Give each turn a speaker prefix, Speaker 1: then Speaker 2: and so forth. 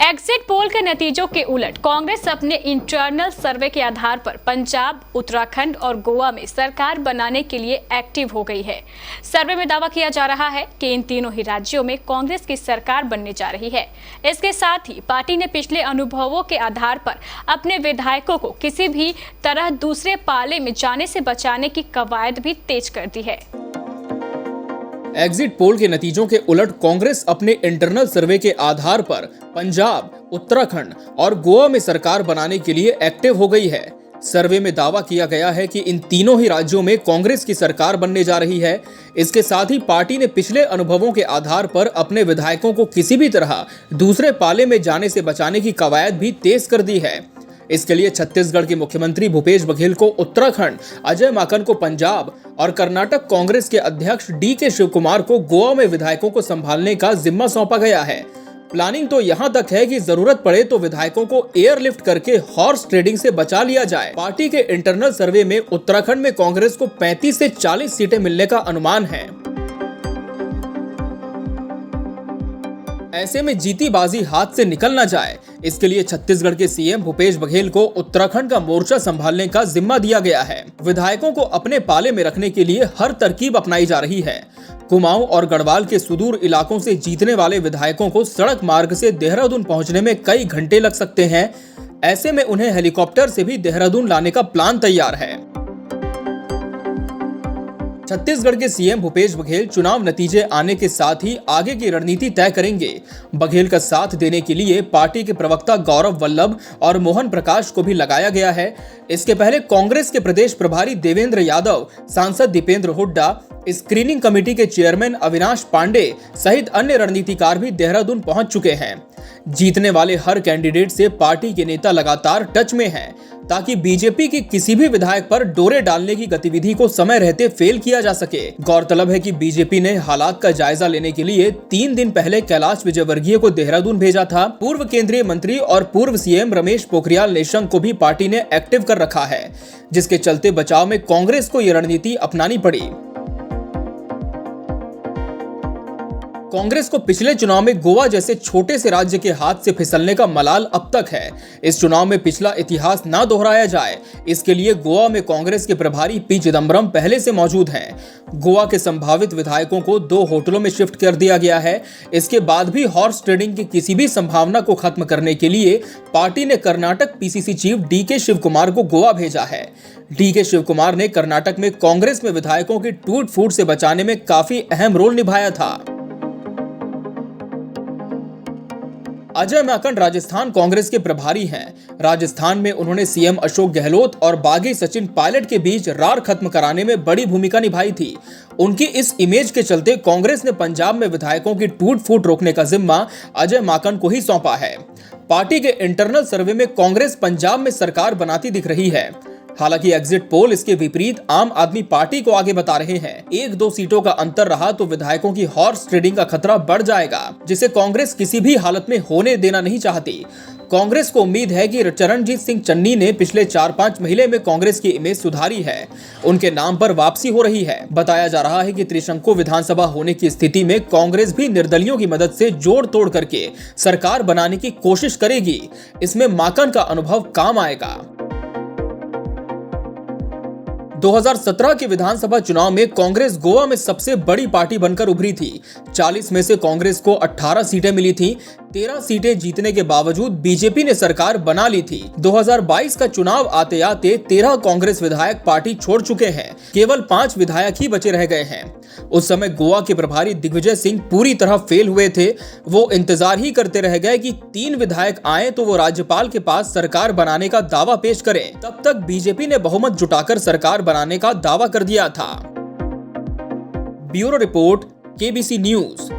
Speaker 1: Exit poll के नतीजों के उलट कांग्रेस अपने इंटरनल सर्वे के आधार पर पंजाब, उत्तराखंड और गोवा में सरकार बनाने के लिए एक्टिव हो गई है। सर्वे में दावा किया जा रहा है कि इन तीनों ही राज्यों में कांग्रेस की सरकार बनने जा रही है। इसके साथ ही पार्टी ने पिछले अनुभवों के आधार पर अपने विधायकों को किसी भी तरह दूसरे पाले में जाने से बचाने की कवायद भी तेज कर दी है।
Speaker 2: एग्जिट पोल के नतीजों के उलट कांग्रेस अपने इंटरनल सर्वे के आधार पर पंजाब, उत्तराखंड और गोवा में सरकार बनाने के लिए एक्टिव हो गई है। सर्वे में दावा किया गया है कि इन तीनों ही राज्यों में कांग्रेस की सरकार बनने जा रही है। इसके साथ ही पार्टी ने पिछले अनुभवों के आधार पर अपने विधायकों को किसी भी तरह दूसरे पाले में जाने से बचाने की कवायद भी तेज कर दी है। इसके लिए छत्तीसगढ़ के मुख्यमंत्री भूपेश बघेल को उत्तराखंड, अजय माकन को पंजाब और कर्नाटक कांग्रेस के अध्यक्ष DK शिवकुमार को गोवा में विधायकों को संभालने का जिम्मा सौंपा गया है। प्लानिंग तो यहां तक है कि जरूरत पड़े तो विधायकों को एयरलिफ्ट करके हॉर्स ट्रेडिंग से बचा लिया जाए। पार्टी के इंटरनल सर्वे में उत्तराखंड में कांग्रेस को 35 से 40 सीटें मिलने का अनुमान है। ऐसे में जीती बाजी हाथ से निकल ना जाए, इसके लिए छत्तीसगढ़ के CM भूपेश बघेल को उत्तराखंड का मोर्चा संभालने का जिम्मा दिया गया है। विधायकों को अपने पाले में रखने के लिए हर तरकीब अपनाई जा रही है। कुमाऊं और गढ़वाल के सुदूर इलाकों से जीतने वाले विधायकों को सड़क मार्ग से देहरादून पहुंचने में कई घंटे लग सकते हैं। ऐसे में उन्हें हेलीकॉप्टर से भी देहरादून लाने का प्लान तैयार है। छत्तीसगढ़ के CM भूपेश बघेल चुनाव नतीजे आने के साथ ही आगे की रणनीति तय करेंगे। बघेल का साथ देने के लिए पार्टी के प्रवक्ता गौरव वल्लभ और मोहन प्रकाश को भी लगाया गया है। इसके पहले कांग्रेस के प्रदेश प्रभारी देवेंद्र यादव, सांसद दीपेंद्र हुड्डा, स्क्रीनिंग कमेटी के चेयरमैन अविनाश पांडे सहित अन्य रणनीतिकार भी देहरादून पहुंच चुके हैं। जीतने वाले हर कैंडिडेट से पार्टी के नेता लगातार टच में हैं, ताकि बीजेपी के किसी भी विधायक पर डोरे डालने की गतिविधि को समय रहते फेल किया जा सके। गौरतलब है कि बीजेपी ने हालात का जायजा लेने के लिए 3 दिन पहले कैलाश विजयवर्गीय को देहरादून भेजा था। पूर्व केंद्रीय मंत्री और पूर्व CM रमेश पोखरियाल निशंक को भी पार्टी ने एक्टिव कर रखा है, जिसके चलते बचाव में कांग्रेस को यह रणनीति अपनानी पड़ी। कांग्रेस को पिछले चुनाव में गोवा जैसे छोटे से राज्य के हाथ से फिसलने का मलाल अब तक है। इस चुनाव में पिछला इतिहास ना दोहराया जाए, इसके लिए गोवा में कांग्रेस के प्रभारी P चिदम्बरम पहले से मौजूद हैं। गोवा के संभावित विधायकों को 2 होटलों में शिफ्ट कर दिया गया है। इसके बाद भी हॉर्स ट्रेडिंग की किसी भी संभावना को खत्म करने के लिए पार्टी ने Karnataka PCC chief DK Shivakumar को गोवा भेजा है। DK शिवकुमार ने कर्नाटक में कांग्रेस में विधायकों की टूट फूट से बचाने में काफी अहम रोल निभाया था। अजय माकन राजस्थान कांग्रेस के प्रभारी हैं। राजस्थान में उन्होंने CM अशोक गहलोत और बागी सचिन पायलट के बीच रार खत्म कराने में बड़ी भूमिका निभाई थी। उनकी इस इमेज के चलते कांग्रेस ने पंजाब में विधायकों की टूट फूट रोकने का जिम्मा अजय माकन को ही सौंपा है। पार्टी के इंटरनल सर्वे में कांग्रेस पंजाब में सरकार बनाती दिख रही है। हालांकि एग्जिट पोल इसके विपरीत आम आदमी पार्टी को आगे बता रहे हैं। 1-2 सीटों का अंतर रहा तो विधायकों की हॉर्स ट्रेडिंग का खतरा बढ़ जाएगा, जिसे कांग्रेस किसी भी हालत में होने देना नहीं चाहती। कांग्रेस को उम्मीद है कि चरणजीत सिंह चन्नी ने पिछले 4-5 महीने में कांग्रेस की इमेज सुधारी है। उनके नाम पर वापसी हो रही है। बताया जा रहा है कि त्रिशंकु विधानसभा होने की स्थिति में कांग्रेस भी निर्दलियों की मदद से जोड़ तोड़ करके सरकार बनाने की कोशिश करेगी। इसमें माकन का अनुभव काम आएगा। 2017 के विधानसभा चुनाव में कांग्रेस गोवा में सबसे बड़ी पार्टी बनकर उभरी थी। 40 में से कांग्रेस को 18 सीटें मिली थी। 13 सीटें जीतने के बावजूद बीजेपी ने सरकार बना ली थी। 2022 का चुनाव आते आते 13 कांग्रेस विधायक पार्टी छोड़ चुके हैं। केवल 5 विधायक ही बचे रह गए हैं। उस समय गोवा के प्रभारी दिग्विजय सिंह पूरी तरह फेल हुए थे। वो इंतजार ही करते रह गए कि 3 विधायक आए तो वो राज्यपाल के पास सरकार बनाने का दावा पेश करें। तब तक बीजेपी ने बहुमत जुटाकर सरकार बनाने का दावा कर दिया था। Bureau report, KBC news.